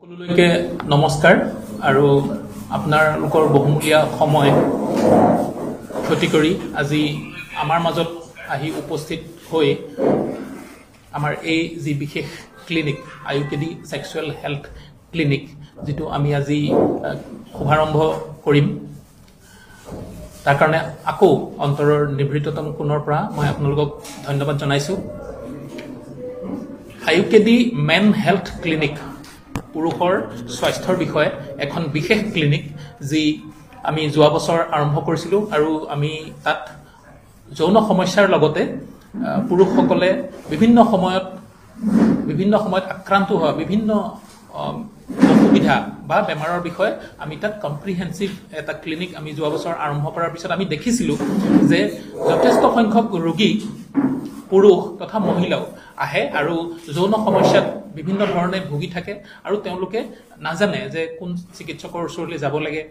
সকলোলৈকে নমস্কাৰ আৰু আপোনালোকৰ বহুমূলীয়া সময় ক্ষতি কৰি আজি আমাৰ মাজত আহি উপস্থিত হৈ আমাৰ এই যি বিশেষ ক্লিনিক আয়ুকেডি সেক্সুৱেল হেল্থ ক্লিনিক যেটো আমি আজি শুভাৰম্ভ কৰিম তাৰ কাৰণে আকৌ অন্তৰৰ নিভৃততম কোণৰ পৰা মই আপোনালোকক ধন্যবাদ জনাইছো আয়ুকেডি মেন হেল্থ ক্লিনিক পুৰুষৰ স্বাস্থ্যৰ বিষয়ে এখন বিশেষ ক্লিনিক যি আমি যোৱা বছৰ আৰম্ভ কৰিছিলো আৰু আমি তাত যৌন সমস্যাৰ লগতে পুৰুষসকলে বিভিন্ন সময়ত আক্ৰান্ত হোৱা বিভিন্ন অসুবিধা বা বেমাৰৰ বিষয়ে আমি তাত কম্প্ৰিহেনসিভ এটা ক্লিনিক আমি যোৱা বছৰ আৰম্ভ কৰাৰ পিছত আমি দেখিছিলো যে যথেষ্ট সংখ্যক ৰোগী পুৰুষ তথা মহিলাও আহে আৰু যৌন সমস্যাত বিভিন্ন ধৰণে ভুগি থাকে আৰু তেওঁলোকে নাজানে যে কোন চিকিৎসকৰ ওচৰলৈ যাব লাগে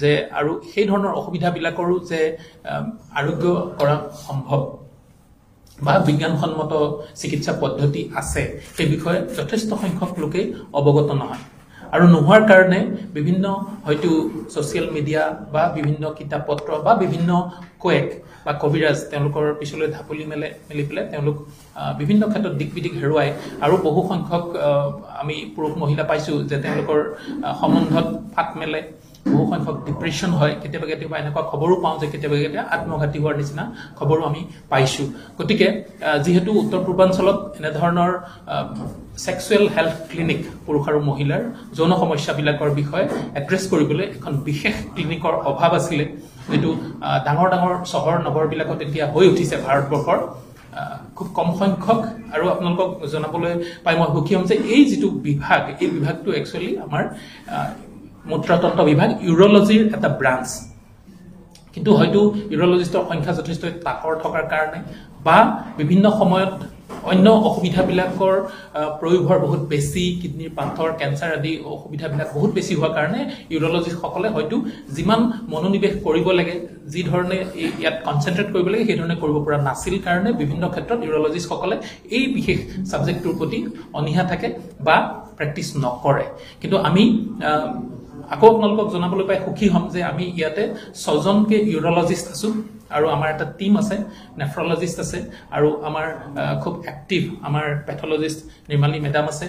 যে আৰু সেই ধৰণৰ অসুবিধাবিলাকৰো যে আৰোগ্য কৰা সম্ভৱ বা বিজ্ঞানসন্মত চিকিৎসা পদ্ধতি আছে সেই বিষয়ে যথেষ্ট সংখ্যক লোকে অৱগত নহয় আৰু নোহোৱাৰ কাৰণে বিভিন্ন হয়তো সোশ্যাল মিডিয়া বা বিভিন্ন কিতাপ পত্ৰ বা বিভিন্ন কোয়েক বা কবিৰাজ তেওঁলোকৰ পিছলৈ ধাপলি মেলি পেলাই তেওঁলোক বিভিন্ন ক্ষেত্ৰত দিকবিদিক হেৰুৱাই আৰু বহু সংখ্যক আমি পুৰুষ মহিলা পাইছো যে তেওঁলোকৰ সম্বন্ধত ফাট মেলে বহু সংখ্যক ডিপ্ৰেছন হয় কেতিয়াবা এনেকুৱা খবৰো পাওঁ যে কেতিয়াবা আত্মঘাতী হোৱাৰ নিচিনা খবৰো আমি পাইছো গতিকে যেহেতু উত্তৰ পূৰ্বাঞ্চলত এনে ধৰণৰ সেক্সুৱেল হেল্থ ক্লিনিক পুৰুষ আৰু মহিলাৰ যৌন সমস্যাবিলাকৰ বিষয়ে এড্ৰেছ কৰিবলৈ এখন বিশেষ ক্লিনিকৰ অভাৱ আছিল যেটো ডাঙৰ চহৰ নগৰবিলাকত এতিয়া হৈ উঠিছে ভাৰতবৰ্ষৰ খুব কম সংখ্যক আৰু আপোনালোকক জনাবলৈ পাই মই সুখী হ'ম যে এই যেটো বিভাগ এই বিভাগটো একচুয়ালি আমাৰ মূত্ৰতন্ত্ৰ বিভাগ ইউৰোলজিৰ এটা ব্ৰাঞ্চ কিন্তু হয়তো ইউৰোলজিষ্টৰ সংখ্যা যথেষ্ট তাকৰ থকাৰ কাৰণে বা বিভিন্ন সময়ত অন্য অসুবিধাবিলাকৰ প্ৰয়োভৰ বহুত বেছি কিডনিৰ পাথৰ কেন্সাৰ আদি অসুবিধাবিলাক বহুত বেছি হোৱাৰ কাৰণে ইউৰোলজিষ্টসকলে হয়তো যিমান মনোনিৱেশ কৰিব লাগে যি ধৰণে ইয়াত কনসেন্ট্ৰেট কৰিব লাগে সেই ধৰণে কৰিব পৰা নাছিল কাৰণে বিভিন্ন ক্ষেত্ৰত ইউৰোলজিষ্টসকলে এই বিশেষ সাবজেক্টটোৰ প্ৰতি অনীহা থাকে বা প্ৰেক্টিছ নকৰে কিন্তু আমি আকৌ আপোনালোকক জনাবলৈ পাই সুখী হ'ম যে আমি ইয়াতে 6 জনকে ইউৰোলজিষ্ট আছো আৰু আমাৰ এটা টিম আছে নেফ্ৰলজিষ্ট আছে আৰু আমাৰ খুব এক্টিভ আমাৰ পেথলজিষ্ট নিৰ্মালী মেডাম আছে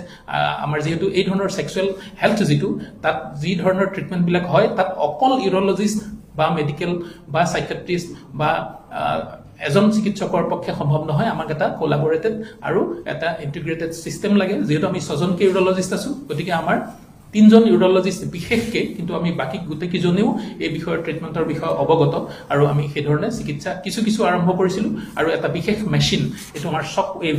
আমাৰ যেহেতু এই ধৰণৰ সেক্সুৱেল হেল্থ যেটো তাত যি ধৰণৰ ট্ৰিটমেন্ট বিলাক হয় তাত অকল ইউৰোলজিষ্ট বা মেডিকেল বা সাইকিয়াট্ৰিষ্ট বা এজন চিকিৎসকৰ পক্ষে সম্ভৱ নহয় আমাক এটা কোলাবোৰেটেড আৰু এটা ইন্টিগ্ৰেটেড সিস্টেম লাগে যেহেতু আমি 6 জনকে ইউৰোলজিষ্ট আছো গতিকে আমাৰ 3 জন ইউৰোলজিষ্ট বিশেষকে কিন্তু আমি বাকি গুটে কিজনেও এই বিষয়ৰ ট্ৰিটমেন্টৰ বিষয়ে অৱগত আৰু আমি সেই ধৰণে চিকিৎসা কিছু আৰম্ভ কৰিছিলো আৰু এটা বিশেষ মেচিন এটো আমাৰ শক ৱেভ